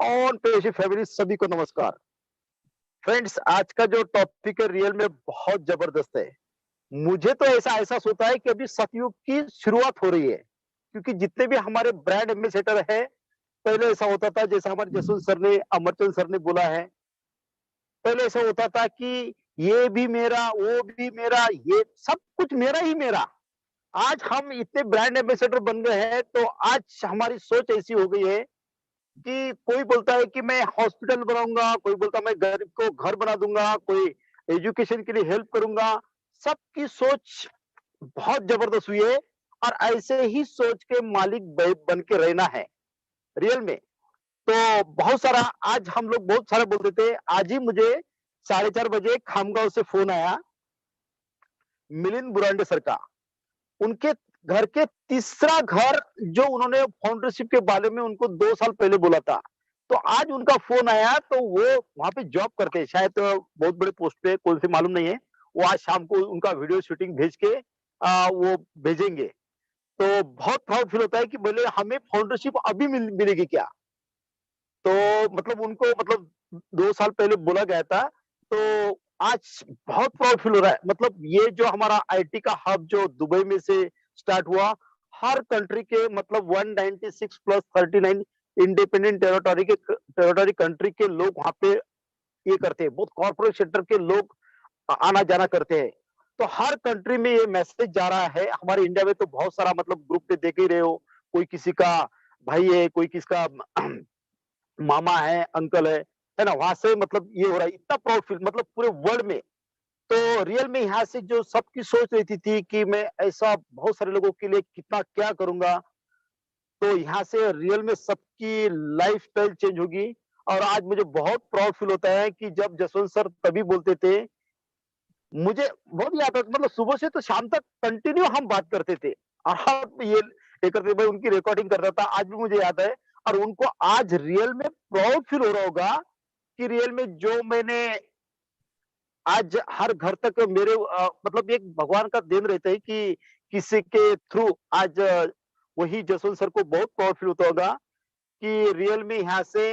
On पेशी family सभी को नमस्कार। फ्रेंड्स, आज का जो टॉपिक है रियल में बहुत जबरदस्त है। मुझे तो ऐसा एहसास होता है कि अभी सतयुग की शुरुआत हो रही है, क्योंकि जितने भी हमारे ब्रांड एम्बेसडर है, पहले ऐसा होता था जैसा हमारे जसवंत सर ने, अमरचंद सर ने बोला है। पहले ऐसा होता था कि ये भी मेरा, वो भी मेरा, ये सब कुछ मेरा ही मेरा। आज हम इतने ब्रांड एम्बेसडर बन गए हैं, तो आज हमारी सोच ऐसी हो गई है कि कोई बोलता है कि मैं हॉस्पिटल बनाऊंगा, कोई बोलता है मैं गरीब को घर बना दूंगा, कोई एजुकेशन के लिए हेल्प करूंगा। सबकी सोच बहुत जबरदस्त हुई है, और ऐसे ही सोच के मालिक बन के रहना है रियल में। तो बहुत सारा आज हम लोग बहुत सारा बोलते थे। आज ही मुझे 4:30 बजे खामगांव से फोन आया मिलिंद बुरांडे सर का। उनके घर के तीसरा घर जो उन्होंने फाउंडरशिप के बारे में उनको 2 साल पहले बोला था, तो आज उनका फोन आया। तो वो वहां पे जॉब करते हैं, शायद बहुत बड़े पोस्ट पे, कौन से मालूम नहीं है। वो आज शाम को उनका वीडियो शूटिंग भेज के वो भेजेंगे। तो बहुत प्राउड फील होता है कि बोले हमें फाउंडरशिप अभी मिलेगी क्या। तो मतलब उनको मतलब 2 साल पहले बोला गया था। तो आज बहुत प्राउड फील हो रहा है। मतलब ये जो हमारा आईटी का हब जो दुबई में से स्टार्ट हुआ, हर कंट्री के मतलब 196 प्लस 39 इंडिपेंडेंट टेरिटरी कंट्री के लोग वहां पे ये करते हैं। बहुत कॉर्पोरेट सेक्टर के लोग आना जाना करते हैं। तो हर कंट्री में ये मैसेज जा रहा है। हमारे इंडिया में तो बहुत सारा मतलब ग्रुप पे देख ही रहे हो, कोई किसी का भाई है, कोई किसका मामा है, अंकल है ना। वहां से मतलब ये हो रहा है, इतना प्राउड फील मतलब पूरे वर्ल्ड में। तो रियल में यहाँ से जो सबकी सोच रहती थी कि मैं ऐसा बहुत सारे लोगों के लिए कितना क्या करूंगा, तो यहाँ से रियल में सबकी लाइफ स्टाइल चेंज होगी। और आज मुझे बहुत प्राउड फील होता है कि जब जसवंत सर तभी बोलते थे, मुझे बहुत याद है। मतलब सुबह से तो शाम तक कंटिन्यू हम बात करते थे, और हम ये करते भाई, उनकी रिकॉर्डिंग करता था। आज भी मुझे याद है। और उनको आज रियल में प्राउड फील हो रहा होगा कि रियल में जो मैंने आज हर घर तक मेरे मतलब एक भगवान का देन रहता है कि किसी के थ्रू आज वही जसवंत सर को बहुत प्राउड फील होता होगा कि रियल में यहाँ से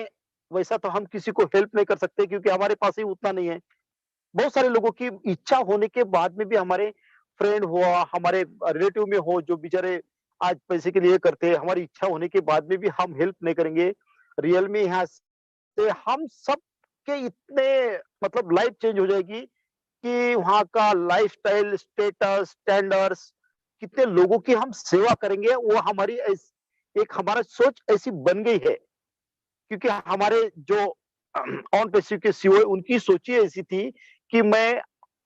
वैसा तो हम किसी को हेल्प नहीं कर सकते, क्योंकि हमारे पास ही उतना नहीं है। बहुत सारे लोगों की इच्छा होने के बाद में भी, हमारे फ्रेंड हुआ, हमारे रिलेटिव में हो जो बेचारे आज पैसे के लिए करते हैं, हमारी इच्छा होने के बाद में भी हम हेल्प नहीं करेंगे। रियल में यहाँ से हम सब के इतने मतलब लाइफ चेंज हो जाएगी कि वहाँ का लाइफस्टाइल, स्टेटस, स्टैंडर्ड्स, कितने लोगों की हम सेवा करेंगे, वो हमारी एक हमारा सोच ऐसी बन गई है। क्योंकि हमारे जो ऑन पेसिव के सीईओ है, उनकी सोच ही ऐसी थी कि मैं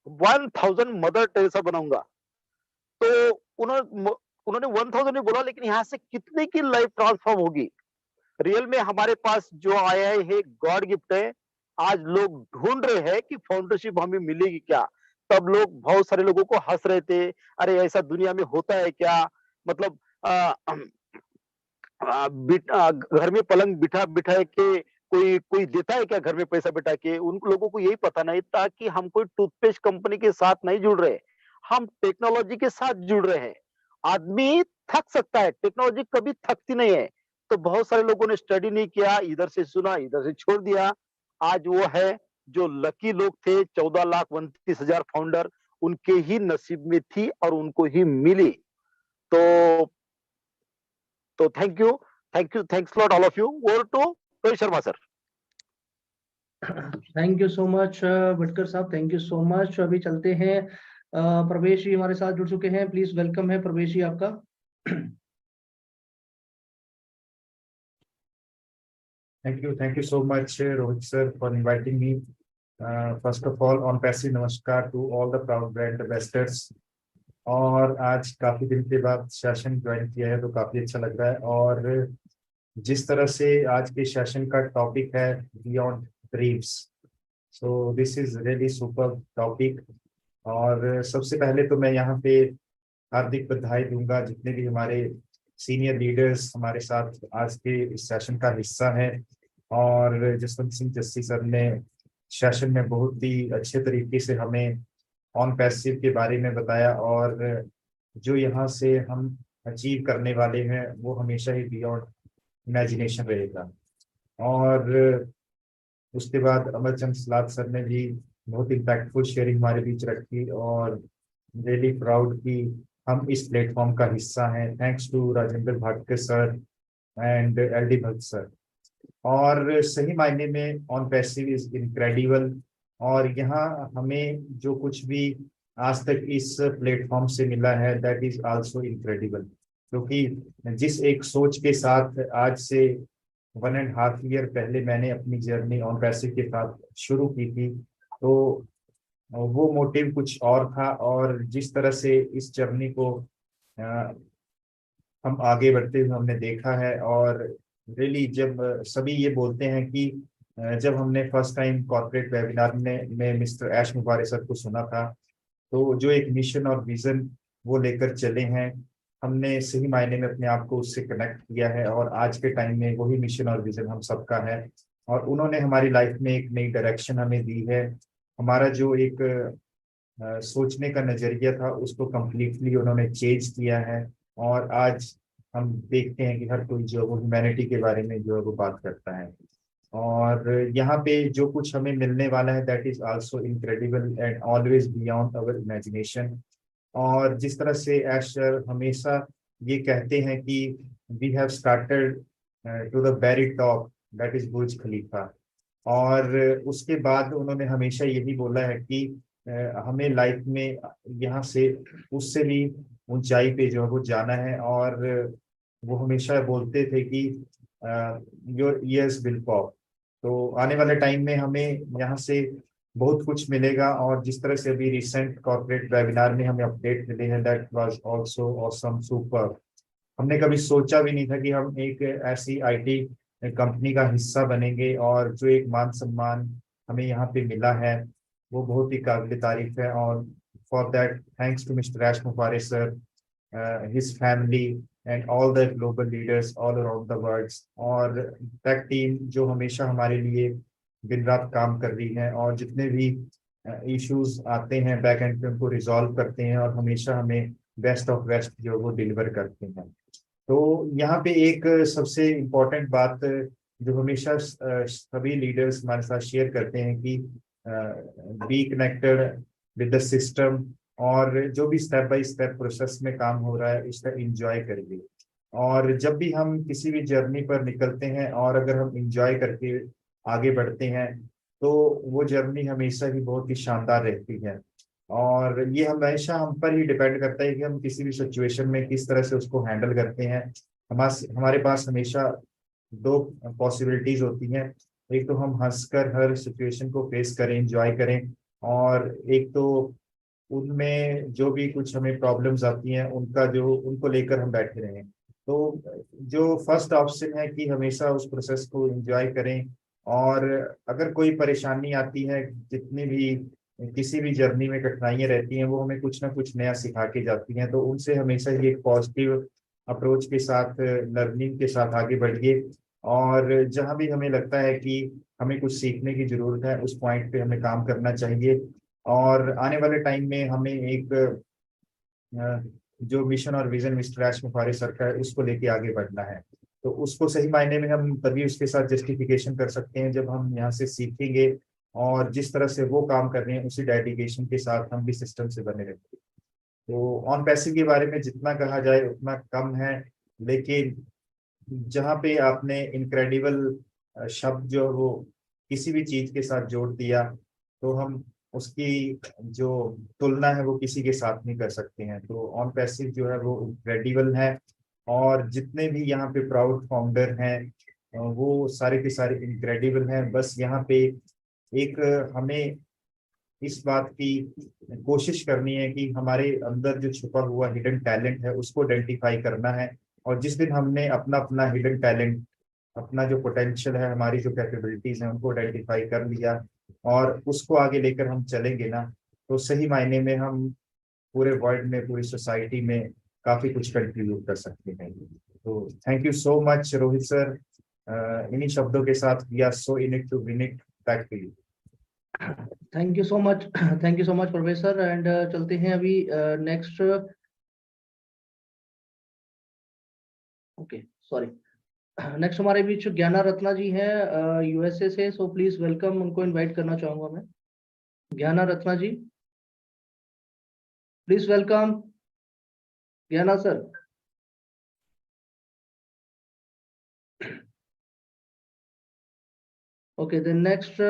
1000 मदर टेरेसा बनाऊंगा। तो उन्होंने 1000 नहीं बोला, लेकिन यहाँ से कितने की लाइफ ट्रांसफॉर्म होगी। रियल में हमारे पास जो आया है गॉड गिफ्ट है। आज लोग ढूंढ रहे हैं कि फाउंडरशिप हमें मिलेगी क्या। तब लोग बहुत सारे लोगों को हंस रहे थे, अरे ऐसा दुनिया में होता है क्या। मतलब घर में पलंग बिठा बिठा के कोई कोई देता है क्या, घर में पैसा बिठा के। उन लोगों को यही पता नहीं था कि हम कोई टूथपेस्ट कंपनी के साथ नहीं जुड़ रहे, हम टेक्नोलॉजी के साथ जुड़ रहे हैं। आदमी थक सकता है, टेक्नोलॉजी कभी थकती नहीं है। तो बहुत सारे लोगों ने स्टडी नहीं किया, इधर से सुना इधर से छोड़ दिया। आज वो है जो लकी लोग थे, 14,29,000 फाउंडर, उनके ही नसीब में थी और उनको ही मिली। तो thank you, thanks lot all of you. Over to Rohit Sharma sir. Thank you so much Bhatkar साहब, थैंक यू सो मच। अभी चलते हैं, प्रवेश जी हमारे साथ जुड़ चुके हैं। प्लीज वेलकम है प्रवेश जी आपका। Thank you so much, Rohit sir, for inviting me. First of all, on पैसे नमस्कार to all the proud brand ambassadors. और आज काफी दिन के बाद सेशन ज्वाइन किया है, तो काफी अच्छा लग रहा है। और जिस तरह से आज के सेशन का टॉपिक है beyond dreams, so this is really super topic. और सबसे पहले तो मैं यहाँ पे हार्दिक बधाई दूंगा जितने भी हमारे सीनियर लीडर्स हमारे साथ आज के इस सेशन का हिस्सा हैं। और जसवंत सिंह जस्सी सर ने सेशन में बहुत ही अच्छे तरीके से हमें ऑन पैसिव के बारे में बताया, और जो यहाँ से हम अचीव करने वाले हैं वो हमेशा ही बियॉन्ड इमेजिनेशन रहेगा। और उसके बाद अमरचंद सलाद सर ने भी बहुत इम्पैक्टफुल शेयरिंग हमारे बीच रखी, और रियली प्राउड कि हम इस प्लेटफॉर्म का हिस्सा हैं। Thanks to Rajendra Bhatkar sir and L D Bhatt sir. और सही मायने में ऑन पैसिव इज इनक्रेडिबल, और यहाँ हमें जो कुछ भी आज तक इस प्लेटफॉर्म से मिला है दैट इज आल्सो इनक्रेडिबल, क्योंकि जिस एक सोच के साथ आज से 1.5 ईयर पहले मैंने अपनी जर्नी ऑन पैसिव के साथ शुरू की थी, तो वो मोटिव कुछ और था, और जिस तरह से इस जर्नी को हम आगे बढ़ते हुए हमने देखा है। और रियली जब सभी ये बोलते हैं कि जब हमने फर्स्ट टाइम कॉर्पोरेट वेबिनार में मिस्टर ऐश मुबारक सर को सुना था, तो जो एक मिशन और विजन वो लेकर चले हैं, हमने सही मायने में अपने आप को उससे कनेक्ट किया है, और आज के टाइम में वही मिशन और विजन हम सबका है, और उन्होंने हमारी लाइफ में एक नई डायरेक्शन हमें दी है। हमारा जो एक सोचने का नजरिया था उसको कम्प्लीटली उन्होंने चेंज किया है, और आज हम देखते हैं कि हर कोई जो वो ह्यूमैनिटी के बारे में जो है वो बात करता है। और यहाँ पे जो कुछ हमें मिलने वाला है that is also incredible and always beyond our imagination. और जिस तरह से एशर हमेशा ये कहते हैं कि we have started to the very top that is Burj Khalifa, और उसके बाद उन्होंने हमेशा यही बोला है कि हमें लाइफ में यहाँ से उससे भी ऊंचाई पे जो है वो जाना है। और वो हमेशा बोलते थे कि योर ईयर्स विल पॉप, तो आने वाले टाइम में हमें यहाँ से बहुत कुछ मिलेगा। और जिस तरह से अभी रिसेंट कॉर्पोरेट वेबिनार में हमें अपडेट मिले हैं that was also awesome super. हमने कभी सोचा भी नहीं था कि हम एक ऐसी आईटी कंपनी का हिस्सा बनेंगे, और जो एक मान सम्मान हमें यहाँ पे मिला है वो बहुत ही काबिल तारीफ है। और for that thanks to mister Ash Mubarak sir, his family and all the global leaders all around the world, और टेक टीम जो हमेशा हमारे लिए दिन रात काम कर रही है, और जितने भी इश्यूज आते हैं बैक एंड पे उनको रिजॉल्व करते हैं, और हमेशा हमें बेस्ट ऑफ बेस्ट जो वो डिलीवर करते हैं। तो यहाँ पे एक सबसे इम्पोर्टेंट बात जो हमेशा सभी लीडर्स हमारे साथ शेयर करते हैं कि be connected with the system, और जो भी स्टेप बाय स्टेप प्रोसेस में काम हो रहा है उसका एंजॉय करिए। और जब भी हम किसी भी जर्नी पर निकलते हैं और अगर हम एंजॉय करके आगे बढ़ते हैं तो वो जर्नी हमेशा ही बहुत ही शानदार रहती है। और ये हमेशा हम पर ही डिपेंड करता है कि हम किसी भी सिचुएशन में किस तरह से उसको हैंडल करते हैं। हमारे पास हमेशा दो पॉसिबिलिटीज होती हैं, एक तो हम हंसकर हर सिचुएशन को फेस करें, एंजॉय करें, और एक तो उनमें जो भी कुछ हमें प्रॉब्लम्स आती हैं उनको लेकर हम बैठे रहें। तो जो फर्स्ट ऑप्शन है कि हमेशा उस प्रोसेस को एंजॉय करें, और अगर कोई परेशानी आती है, जितनी भी किसी भी जर्नी में कठिनाइयां रहती हैं वो हमें कुछ ना कुछ नया सिखा के जाती हैं, तो उनसे हमेशा ही एक पॉजिटिव अप्रोच के साथ लर्निंग के साथ आगे बढ़िए। और जहाँ भी हमें लगता है कि हमें कुछ सीखने की जरूरत है उस पॉइंट पे हमें काम करना चाहिए। और आने वाले टाइम में हमें एक जो मिशन और vision mister Ash Mubarak sir का है उसको लेके आगे बढ़ना है, तो उसको सही मायने में हम तभी उसके साथ जस्टिफिकेशन कर सकते हैं जब हम यहाँ से सीखेंगे, और जिस तरह से वो काम कर रहे हैं उसी डेडिकेशन के साथ हम भी सिस्टम से बने रहेंगे। तो ऑन पैसिव के बारे में जितना कहा जाए उतना कम है, लेकिन जहाँ पे आपने इनक्रेडिबल शब्द जो वो किसी भी चीज के साथ जोड़ दिया, तो हम उसकी जो तुलना है वो किसी के साथ नहीं कर सकते हैं। तो ऑन पैसिव जो है वो इनक्रेडिबल है, और जितने भी यहाँ पे प्राउड फाउंडर हैं वो सारे के सारे इनक्रेडिबल हैं। बस यहाँ पे एक हमें इस बात की कोशिश करनी है कि हमारे अंदर जो छुपा हुआ हिडन टैलेंट है उसको आइडेंटिफाई करना है, और जिस दिन हमने अपना अपना हिडन टैलेंट, अपना जो पोटेंशियल है, हमारी जो कैपेबिलिटीज हैं उनको आइडेंटिफाई कर लिया और उसको आगे लेकर हम चलेंगे ना, तो सही मायने में हम पूरे वर्ल्ड में, पूरी सोसाइटी में काफी कुछ कंट्रीब्यूट कर सकते हैं। तो thank you so much Rohit sir. इन्हीं शब्दों के साथ we are so in it to win it, back to you. Thank you so much, thank you so much professor. And चलते हैं अभी नेक्स्ट। ओके, सॉरी, नेक्स्ट हमारे बीच ज्ञाना रत्ना जी हैं यूएसए से, सो प्लीज वेलकम, उनको इनवाइट करना चाहूंगा मैं। Gyana Ratna ji, please welcome. Gyana sir. Okay, then next